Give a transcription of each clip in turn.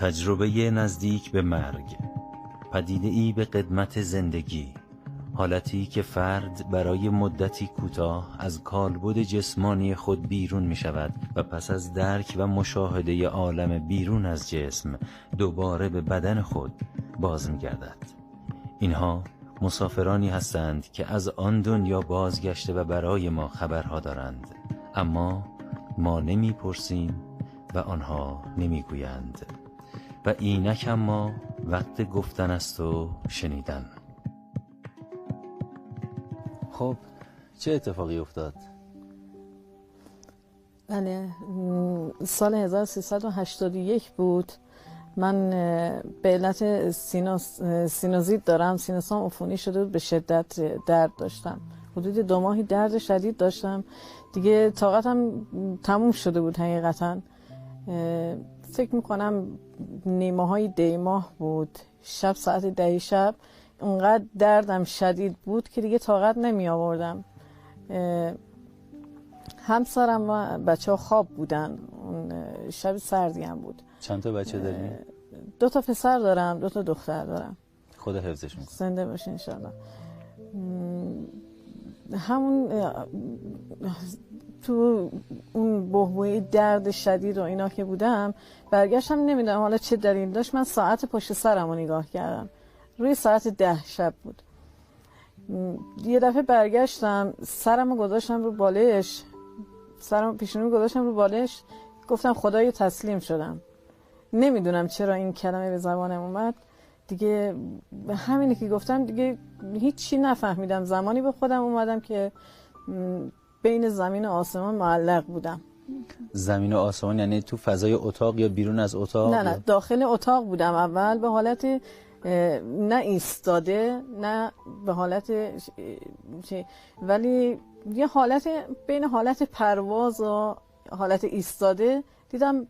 تجربه نزدیک به مرگ، پدیده‌ای به قدمت زندگی، حالتی که فرد برای مدتی کوتاه از کالبد جسمانی خود بیرون می شود و پس از درک و مشاهده عالم بیرون از جسم دوباره به بدن خود باز می گردد. اینها مسافرانی هستند که از آن دنیا بازگشته و برای ما خبرها دارند، اما ما نمی پرسیم و آنها نمی گویند و اینک اما وقت گفتن است و شنیدن. خب چه اتفاقی افتاد؟ بله، سال 1381 بود. من به علت سینوزیت دارم، سینوسام عفونی شده بود، به شدت درد داشتم، حدود 2 ماهی درد شدید داشتم دیگه، طاقتم تموم شده بود حقیقتا. فکر میکنم نیمه های دیماه بود، شب ساعت 10 شب اونقدر دردم شدید بود که دیگه طاقت نمی آوردم. همسرم و بچه ها خواب بودن، اون شب سردی هم بود. چند تا بچه داری؟ 2 تا پسر دارم، 2 تا دختر دارم. خدا حفظش میکنه. زنده باشه انشالله. همون تو اون بحبوحه درد شدید و اینا که بودم، برگشتم نمیدونم حالا چه دلیل داشت، من ساعت پشت سرم رو نگاه کردم، روی ساعت 10 شب بود. یه دفعه برگشتم، سرم رو گذاشتم رو بالش، سرم پیشونی گذاشتم رو بالش، گفتم خدایا تسلیم شدم. نمیدونم چرا این کلمه به زبانم اومد دیگه، همینی که گفتم دیگه هیچی نفهمیدم. زمانی به خودم اومدم که بین زمین و آسمان معلق بودم. زمین و آسمان یعنی تو فضای اتاق یا بیرون از اتاق؟ نه داخل اتاق بودم. اول به حالت نه ایستاده نه به حالت ولی یه حالت بین حالت پرواز و حالت ایستاده، دیدم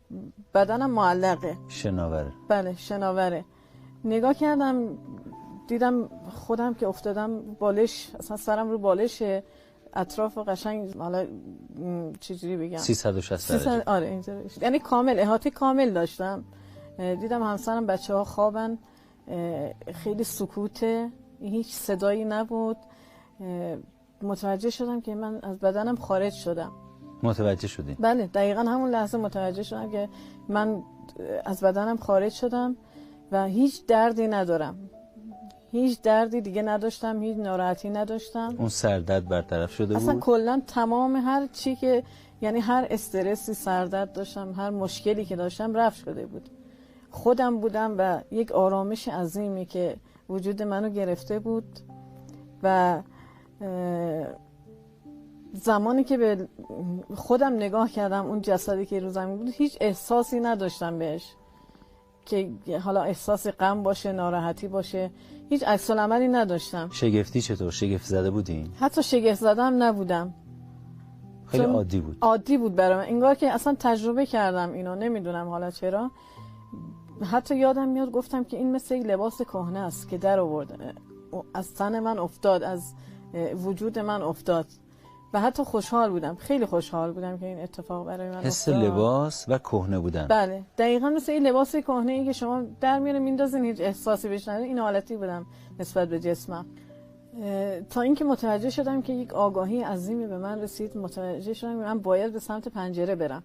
بدنم معلقه. شناوره. بله شناوره. نگاه کردم دیدم خودم که افتادم بالش، اصلا سرم رو بالشه، اطراف قشنگ، حالا چجوری بگم، 360 درجه. آره اینطوری، یعنی کامل احاطه کامل داشتم. دیدم همسرم بچه ها خوابن، خیلی سکوته، هیچ صدایی نبود. متوجه شدم که من از بدنم خارج شدم. متوجه شدین؟ بله دقیقا همون لحظه متوجه شدم که من از بدنم خارج شدم و هیچ دردی ندارم، هیچ دردی دیگه نداشتم، هیچ ناراحتی نداشتم. اون سردرد برطرف شده بود؟ اصلا کلا تمام هر چی که، یعنی هر استرسی، سردرد داشتم، هر مشکلی که داشتم رفت شده بود. خودم بودم و یک آرامش عظیمی که وجود منو گرفته بود و زمانی که به خودم نگاه کردم، اون جسدی که رو زمین بود، هیچ احساسی نداشتم بهش که حالا احساس غم باشه، ناراحتی باشه، هیچ عکس العملی نداشتم. شگفتی چطور؟ شگفت زده بودین؟ حتی شگفت زده هم نبودم، خیلی عادی بود. عادی بود برای من، انگار که اصلا تجربه کردم اینو، نمیدونم حالا چرا. حتی یادم میاد گفتم که این مثل یک لباس کهنه است که در آورد، از تن من افتاد، از وجود من افتاد و حتی خوشحال بودم، خیلی خوشحال بودم که این اتفاق برای من افتاد. حس لباس و کهنه بودن. بله دقیقاً مثل این لباس کهنه ای که شما در میاره میندازین، هیچ احساسی بهش نداره. این حالتی بودم نسبت به جسمم، تا اینکه متوجه شدم که یک آگاهی عظیمی به من رسید. متوجه شدم من باید به سمت پنجره برم.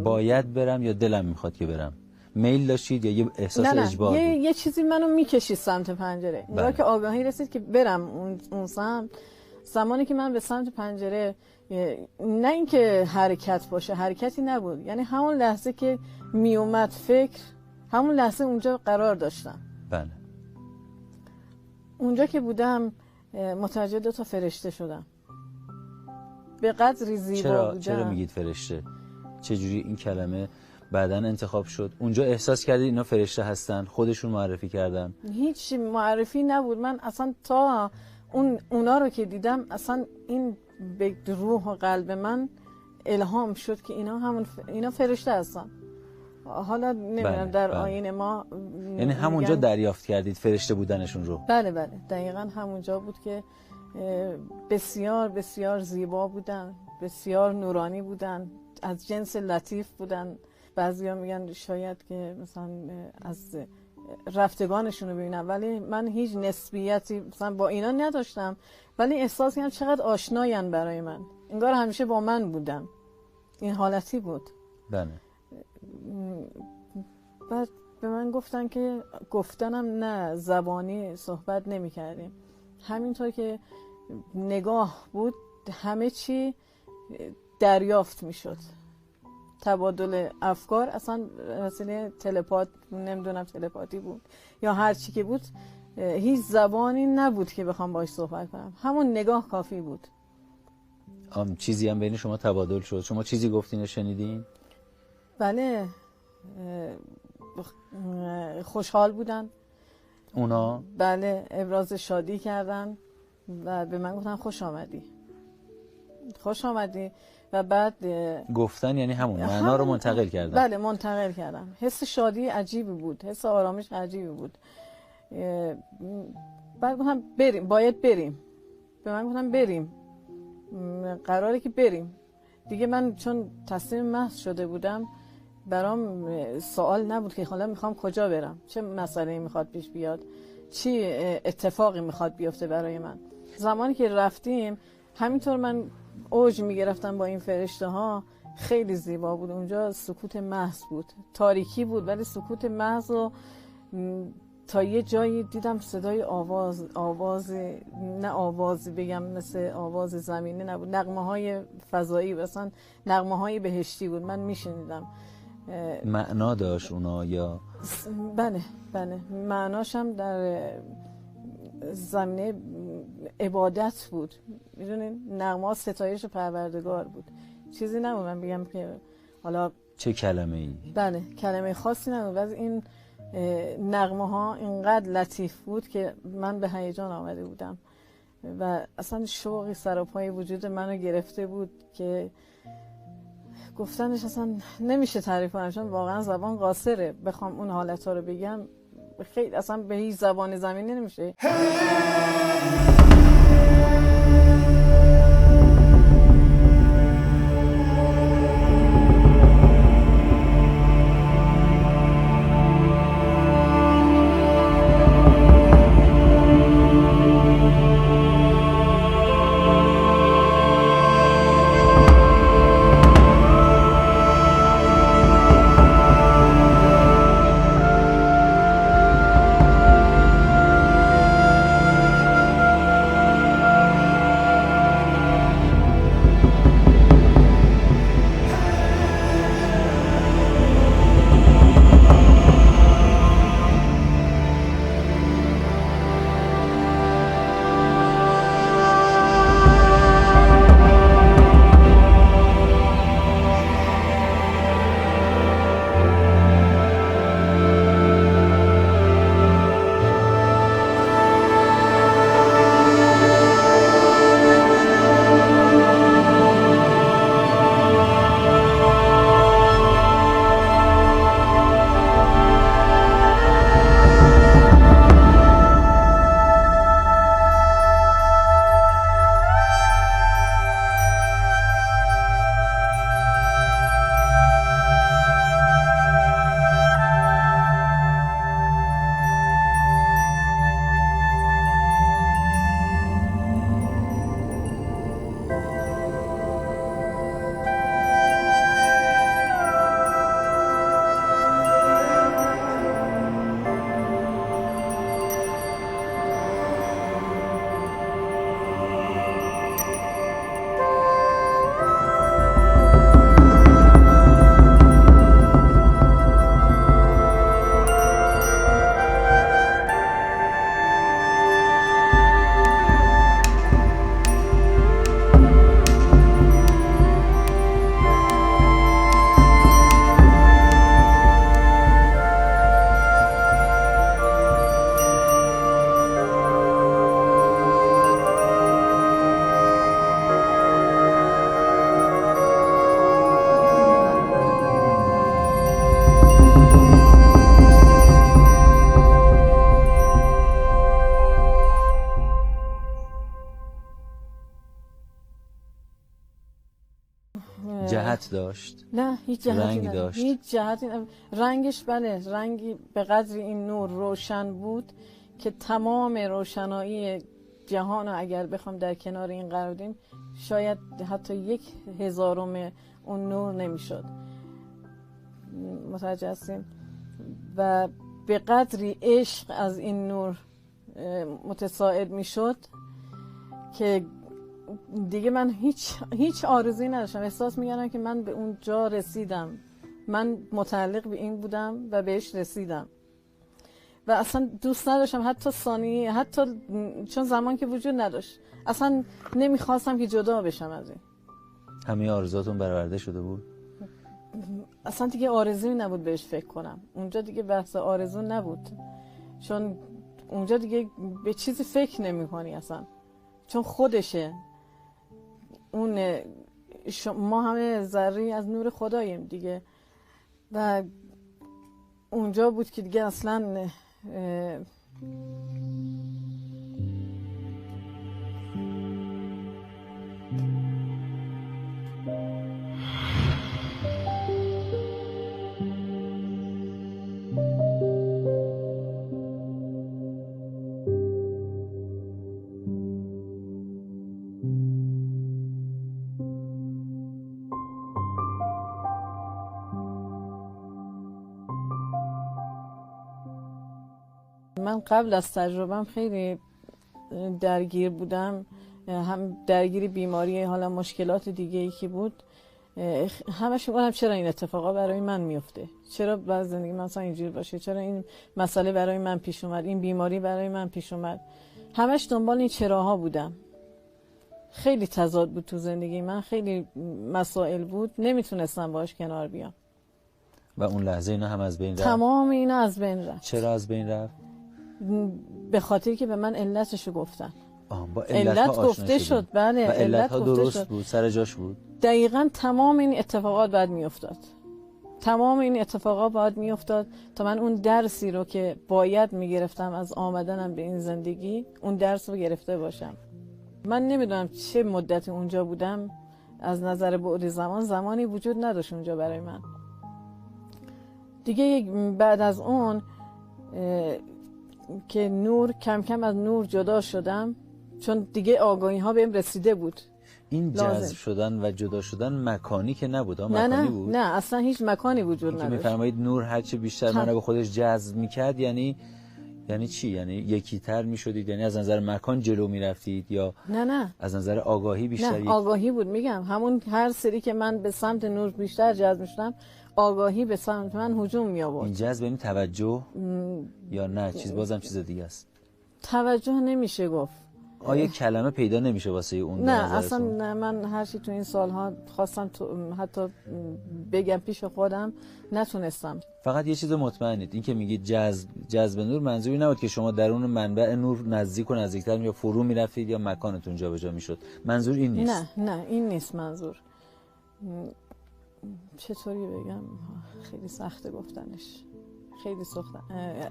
باید برم یا دلم میخواد که برم؟ میل داشتید یا یه احساس اجبار بود؟ یه چیزی منو میکشید سمت پنجره. انگار که آگاهی رسید که برم اون سمت. زمانی که من به سمت پنجره، نه اینکه حرکت باشه، حرکتی نبود، یعنی همون لحظه که میومد فکر، همون لحظه اونجا قرار داشتم. بله. اونجا که بودم متوجه 2 تا فرشته شدم، به قدری زیبا بودن. چرا میگید فرشته؟ چجوری این کلمه بعداً انتخاب شد؟ اونجا احساس کردید اینا فرشته هستن؟ خودشون معرفی کردن؟ هیچ معرفی نبود. من اصلا تا اونا رو که دیدم، اصلا این به روح و قلب من الهام شد که اینا فرشته هستن. حالا نمیدونم در آیین ما، یعنی همونجا دریافت کردید فرشته بودنشون رو؟ بله دقیقاً همونجا بود که بسیار بسیار زیبا بودن، بسیار نورانی بودن، از جنس لطیف بودن، بعضیا میگن شاید که مثلا از رفتگانشون رو ببینم، ولی من هیچ نسبیتی مثلا با اینا نداشتم، ولی احساس کردم چقدر آشناین برای من، انگار همیشه با من بودن. این حالتی بود. بله. بعد به من گفتن که گفتنم نه، زبانی صحبت نمی کردیم، همینطور که نگاه بود همه چی دریافت می شد. تبادل افکار اصلا وسیله نمیدونم تلپاتی بود یا هر چی که بود، هیچ زبانی نبود که بخوام باش صحبت کنم، همون نگاه کافی بود. چیزی هم بین شما تبادل شد؟ شما چیزی گفتین و شنیدین؟ بله، خوشحال بودن اونا؟ بله، ابراز شادی کردن و به من گفتن خوش آمدی و بعد گفتن یعنی همون معنا رو منتقل کردن. بله منتقل کردم. حس شادی عجیبی بود، حس آرامش عجیبی بود. بعد گفتم بریم، باید بریم. به من گفتم بریم، قراره که بریم دیگه. من چون تصمیم محض شده بودم، برام سوال نبود که حالا میخوام کجا برم، چه مسئله‌ای میخواد پیش بیاد، چی اتفاقی میخواد بیفته برای من. زمانی که رفتیم همینطور من اوج میگرفتم با این فرشته ها، خیلی زیبا بود. اونجا سکوت محض بود، تاریکی بود ولی سکوت محض. و تا یه جایی دیدم صدای آواز نه آوازی بگم مثل آواز زمینی نبود، نغمه های فضایی، مثلا نغمه های بهشتی بود، من میشنیدم. معنا داشت اونا یا؟ بله معناش هم در زمینه عبادت بود، میدونین، نغمه ستایش پروردگار بود، چیزی نبود من بگم که حالا چه کلمه ای. بله کلمه خاصی نبود، ولی این نغمه ها اینقدر لطیف بود که من به هیجان آمده بودم و اصلا شوقی سراپای وجود منو گرفته بود که گفتنش اصلا نمیشه تعریف کنم، چون واقعا زبان قاصره بخوام اون حالت ها رو بگم، خیلی اصلا به هیچ زبان زمینی نمیشه. جهت داشت؟ نه هیچ جهتی رنگ نداشت. داشت؟ هیچ جهتی رنگش بله، رنگی به قدری این نور روشن بود که تمام روشنایی جهان رو اگر بخوام در کنار این قرار بدیم شاید حتی 1/1000 اون نور نمیشد. متوجه هستین؟ و به قدری عشق از این نور متساعد میشد که دیگه من هیچ آرزویی نداشتم. احساس می‌کردم که من به اون جا رسیدم، من متعلق به این بودم و بهش رسیدم و اصلا دوست نداشتم حتی ثانیه، حتی چون زمان که وجود نداشت اصلا نمیخواستم که جدا بشم از این. همه آرزوهاتون برآورده شده بود؟ اصلا دیگه آرزویی نبود بهش فکر کنم. اونجا دیگه بحث آرزو نبود، چون اونجا دیگه به چیزی فکر نمی کنی اصلا، چون خودشه. اون ما همه ذره از نور خداییم دیگه و اونجا بود که دیگه اصلا من قبل از تجربه‌ام خیلی درگیر بودم، هم درگیر بیماری، حالا مشکلات دیگه ای که بود. همش میگم چرا این اتفاقا برای من میفته، چرا بعد زندگی من مثلا اینجوری باشه، چرا این مسئله برای من پیش اومد، این بیماری برای من پیش اومد. همش دنبال این چراها بودم. خیلی تضاد بود تو زندگی من، خیلی مسائل بود، نمیتونستم باهاش کنار بیام و اون لحظه اینا هم از بین رفت. تمام اینا از بین رفت. چرا از بین رفت؟ به خاطر که به من علتشو گفتن. با علت گفته شد. بله، و علت ها درست شد. بود، سر جاش بود. دقیقاً تمام این اتفاقات باید میافتاد. تمام این اتفاقات باید میافتاد تا من اون درسی رو که باید میگرفتم از آمدنم به این زندگی، اون درس رو گرفته باشم. من نمیدونم چه مدتی اونجا بودم، از نظر بعد زمانی وجود نداشت اونجا برای من. دیگه بعد از اون که نور، کم کم از نور جدا شدم، چون دیگه آگاهی ها بهم رسیده بود. این جذب شدن و جدا شدن مکانی که نبود، نه بود؟ نه اصلا هیچ مکانی وجود نداشت. میفرمایید نور هرچه بیشتر منو به خودش جذب میکرد، یعنی چی؟ یعنی یکی تر میشدید؟ یعنی از نظر مکان جلو میرفتید یا نه از نظر آگاهی بیشتر؟ نه، آگاهی بود. میگم همون هر سری که من به سمت نور بیشتر جذب میشدم، آگاهی به سمت من هجوم می آورد. این جذب یعنی توجه یا نه بازم چیز دیگه است؟ توجه نمیشه گفت. آیا کلمه پیدا نمیشه واسه اون؟ نه اصلا نه. من هر چی تو این سالها خواستم حتی بگم پیش خودم نتونستم. فقط یه چیز مطمئنید، این که میگید جذب نور منظوری نبود که شما درون منبع نور نزدیک و نزدیکتر یا فرو میرفتید یا مکانتون جابجا میشد. منظور این نیست. نه این نیست منظور. چطوری بگم؟ خیلی سخته گفتنش، خیلی سخته.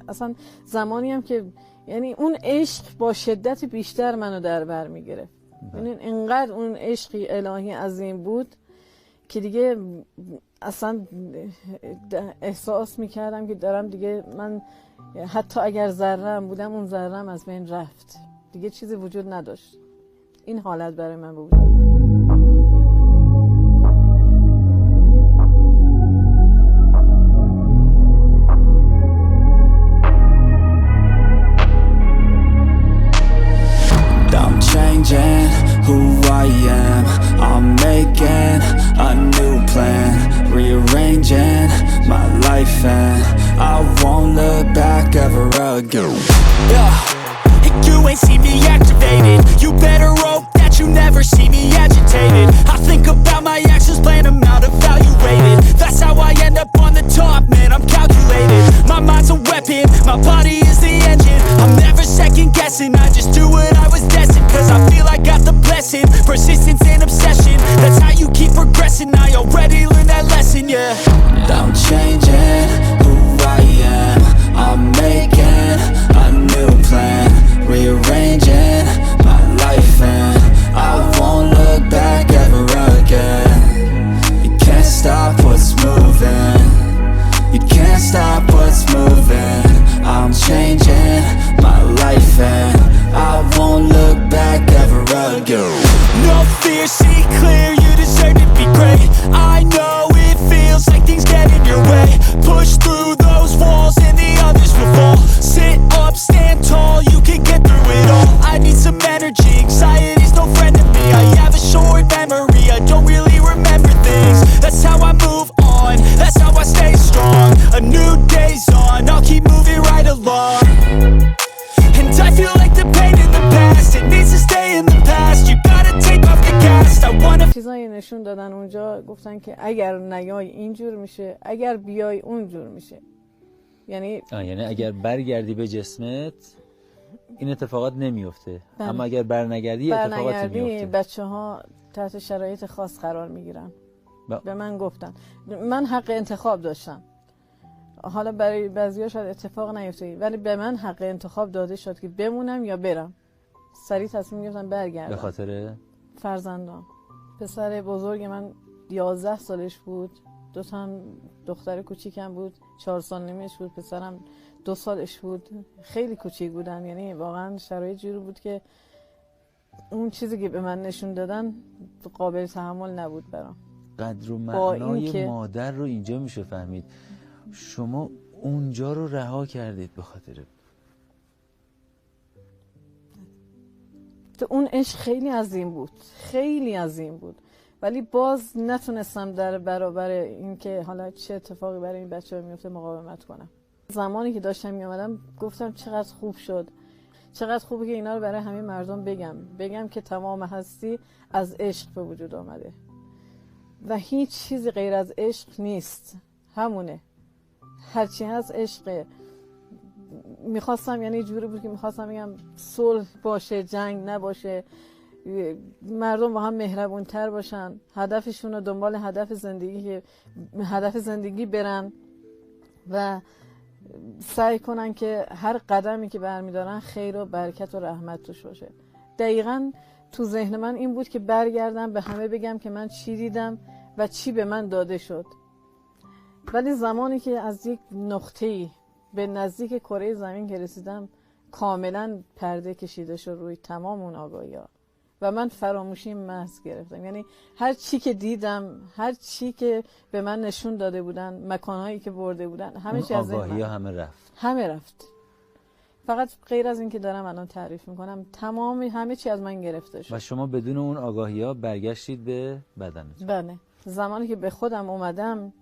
اصلا زمانی هم که یعنی اون عشق با شدت بیشتر منو در بر میگرفت. یعنی اینقدر اون عشقی الهی عظیم بود که دیگه اصلا احساس میکردم که دارم دیگه، من حتی اگر ذره‌ام بودم اون ذره‌ام از بین رفت، دیگه چیزی وجود نداشت. این حالت برای من بود. Changing who I am, I'm making a new plan, rearranging my life and I won't look back ever again. Yeah, you ain't see me activated, you better hope that you never see me agitated. I think about my actions, plan them out, evaluated. That's how I end up on the top, man, I'm calculated. My mind's a weapon, my body is the engine. I'm never second guessing, I just do what I was destined. Cause I feel I got the blessing, persistence and obsession. That's how you keep progressing, I already learned that lesson, yeah. I'm changing who I am, I'm making a new plan, rearranging go. No fear, see clear, you deserve to be great. I know it feels like things get in your way. Push through those walls and the others will fall. Sit up, stand tall, you can get through it all. I need some energy, anxiety's no friend to me. I have a short memory, I don't really remember things. That's how I move on, that's how I stay strong. A new day's on, I'll keep moving right along. And I feel like the pain in the past, it needs to stay in the past. You gotta take off the cast, I wanna. چیزایی نشون دادن اونجا، گفتن که اگر نیای اینجور میشه، اگر بیای اونجور میشه. یعنی اگر برگردی به جسمت این اتفاقات نمیفته، بله. اما اگر برنگردی اتفاقاتی میفته. بچه‌ها تحت شرایط خاص قرار میگیرن. به من گفتن من حق انتخاب داشتم. حالا برای بعضیا شاید اتفاق نیفته، ولی به من حق انتخاب داده شد که بمونم یا برم. سریع تصمیم گرفتم برگردم. به خاطر فرزندان. پسر بزرگ من 11 سالش بود، 2 تا دختر کوچیکم بود، 4 سال نیمش بود، پسرم 2 سالش بود. خیلی کوچیک بودن، یعنی واقعا شرایط جوری بود که اون چیزی که به من نشون دادن قابل تحمل نبود برام. قدر و معنای مادر رو اینجا میشه فهمید. شما اونجا رو رها کردید به خاطر اون عشق خیلی عظیم بود، خیلی عظیم بود، ولی باز نتونستم در برابر این که حالا چه اتفاقی برای این بچه‌ها میفته مقاومت کنم. زمانی که داشتم میامدم گفتم چقدر خوب شد، چقدر خوبه که اینا رو برای همه مردم بگم که تمام هستی از عشق به وجود آمده و هیچ چیزی غیر از عشق نیست، همونه، هرچی هست عشقه. میخواستم، یعنی جوری بود که میخواستم بگم صلح باشه، جنگ نباشه، مردم با هم مهربون تر باشن، هدفشون رو دنبال هدف زندگی برن و سعی کنن که هر قدمی که برمیدارن خیر و برکت و رحمت توش باشه. دقیقاً تو ذهن من این بود که برگردم به همه بگم که من چی دیدم و چی به من داده شد. ولی زمانی که از یک نقطه‌ای به نزدیک کره زمین که رسیدم کاملا پرده کشیده شد روی تمام اون آگاهی‌ها و من فراموشی محض گرفتم. یعنی هر چی که دیدم، هر چی که به من نشون داده بودن، مکانهایی که برده بودن، همه چی از آگاهی‌ها همه رفت. فقط غیر از این که دارم الان تعریف میکنم همه چی از من گرفته شد. و شما بدون اون آگاهی‌ها برگشتید به بدنتون. بله. زمانی که به خودم اومدم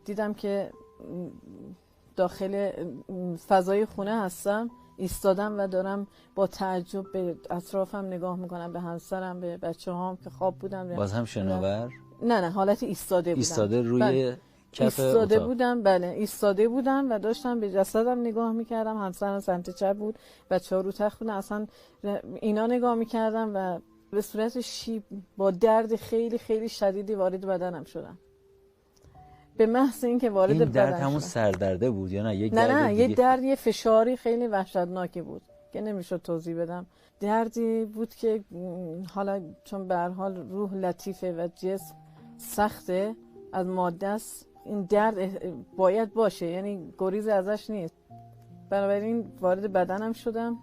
دیدم که داخل فضای خونه هستم، ایستادم و دارم با تعجب به اطرافم نگاه میکنم، به همسرم، به بچه‌هام که خواب بودن. باز هم شناور؟ نه حالت ایستاده بودم. ایستاده روی بله. کف ایستاده اتاق. بودم. بله ایستاده بودم و داشتم به جسدم نگاه میکردم. همسرم سمت چپ بود، بچه‌ها رو تخت بودن، اصلا اینا نگاه میکردم و به صورت شیب با درد خیلی خیلی شدیدی وارد بدنم شدم. به محض اینکه وارد این درد بدن همون شدم. سردرده بود یا نه؟ نه یه درد، یه فشاری خیلی وحشتناکی بود که نمیشد توضیح بدم. دردی بود که حالا چون به هر حال روح لطیفه و جسم سخته، از ماده است، این درد باید باشه، یعنی گریز ازش نیست. بنابراین وارد بدنم شدم.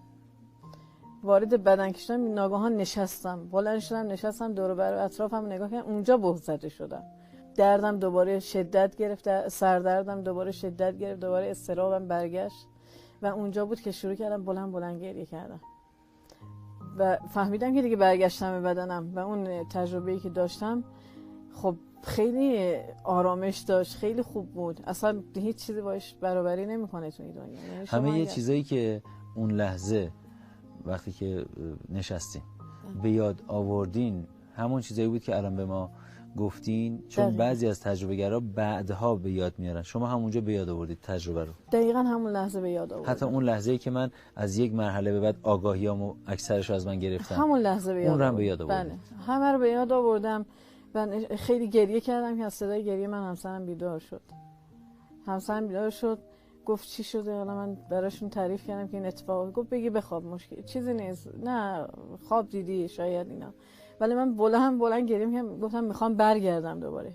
وارد بدن که شدم ناگهان نشستم، بلند شدم نشستم، دور و بر اطرافم نگاه کردم، اونجا بهت زده شدم. دردم دوباره شدت گرفت، سردردم دوباره شدت گرفت، دوباره اضطرابم برگشت و اونجا بود که شروع کردم بلند گریه کردم و فهمیدم که دیگه برگشتم به بدنم و اون تجربه‌ای که داشتم خب خیلی آرامش داشت، خیلی خوب بود، اصلا هیچ چیزی باش برابری نمیکنه تو این دنیا. همه یه چیزایی که اون لحظه وقتی که نشستین به یاد آوردین همون چیزایی بود که الان به ما گفتین، چون بعضی از تجربه‌گرا بعدها به یاد میارن، شما همونجا به یاد آوردید تجربه رو. دقیقاً همون لحظه به یاد آوردم. حتی اون لحظه‌ای که من از یک مرحله به بعد آگاهیامو اکثرش رو از من گرفتن، همون لحظه به یاد اون رو به یاد آوردم. بله. همه رو به یاد آوردم و خیلی گریه کردم که از صدای گریه من همسرم بیدار شد. گفت چی شده؟ حالا من براشون تعریف کردم که این اتفاق. گفت بگی بخواب، مشکل چیزی نیست، نه خواب دیدی شاید اینا. ولی من بلند گریه می‌کردم، گفتم میخوام برگردم دوباره.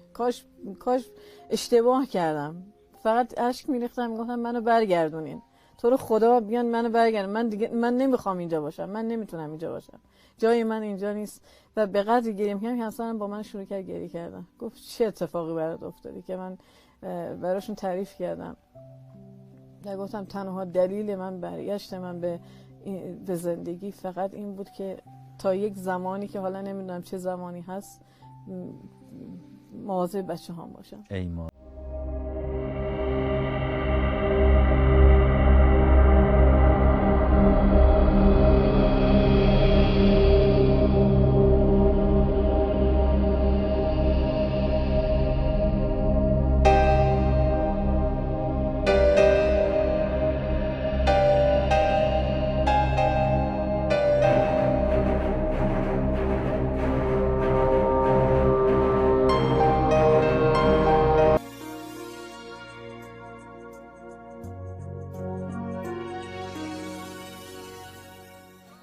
کاش اشتباه کردم. فقط اشک میریختم، میگفتم منو برگردونین. تو رو خدا بیان منو برگردن، من نمیخوام اینجا باشم، من نمیتونم اینجا باشم، جای من اینجا نیست. و به قدری گریه می‌کردم که همسرم با من شروع کرد گریه کردن. گفت چه اتفاقی برات افتادی؟ که من براشون تعریف کردم و گفتم تنها دلیل من برگشت من به زندگی فقط این بود که تا یک زمانی که حالا نمیدونم چه زمانی هست مواظب بچه‌هام باشم. ای ما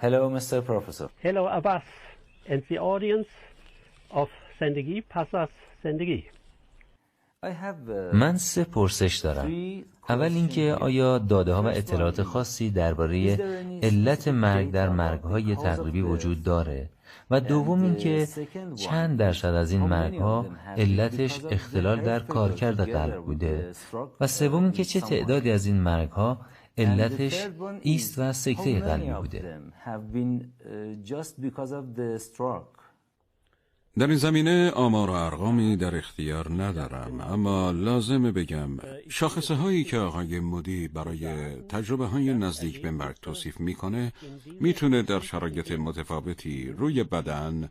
Hello, Mr. Professor. Hello, Abbas, and the audience of زندگی پس از زندگی. من 3 پرسش دارم. اول اینکه آیا داده ها و اطلاعات خاصی درباره علت مرگ در مرگ‌های تقریبی وجود داره؟ و دوم اینکه چند درصد از این مرگ‌ها علتش اختلال در کارکرد قلب بوده؟ و سوم اینکه چه تعدادی از این مرگ‌ها علتش ایست و سکته قلبی بوده؟ در این زمینه آمار و ارقامی در اختیار ندارم، اما لازمه بگم شاخصه هایی که آقای مودی برای تجربه های نزدیک به مرگ توصیف میکنه میتونه در شرایط متفاوتی روی بدن،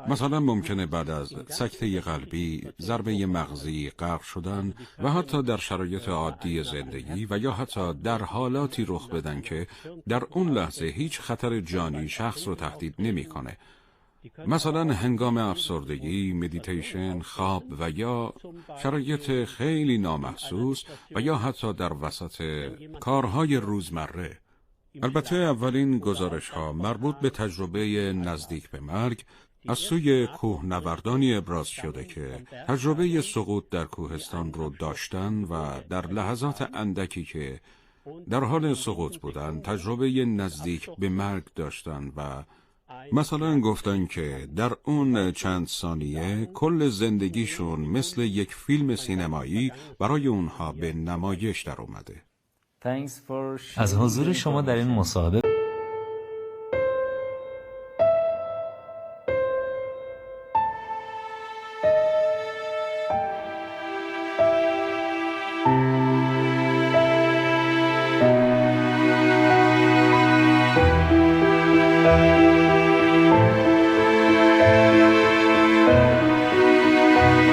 مثلا ممکنه بعد از سکته قلبی، ضربه مغزی، غرق شدن و حتی در شرایط عادی زندگی و یا حتی در حالاتی رخ بدن که در اون لحظه هیچ خطر جانی شخص رو تهدید نمیکنه. مثلا هنگام افسردگی، مدیتیشن، خواب و یا شرایط خیلی نامحسوس و یا حتی در وسط کارهای روزمره. البته اولین گزارش ها مربوط به تجربه نزدیک به مرگ از سوی کوهنوردانی ابراز شده که تجربه سقوط در کوهستان رو داشتن و در لحظات اندکی که در حال سقوط بودن تجربه نزدیک به مرگ داشتن و مثلا گفتن که در اون چند ثانیه کل زندگیشون مثل یک فیلم سینمایی برای اونها به نمایش در اومده. از حضور شما در این مصاحبه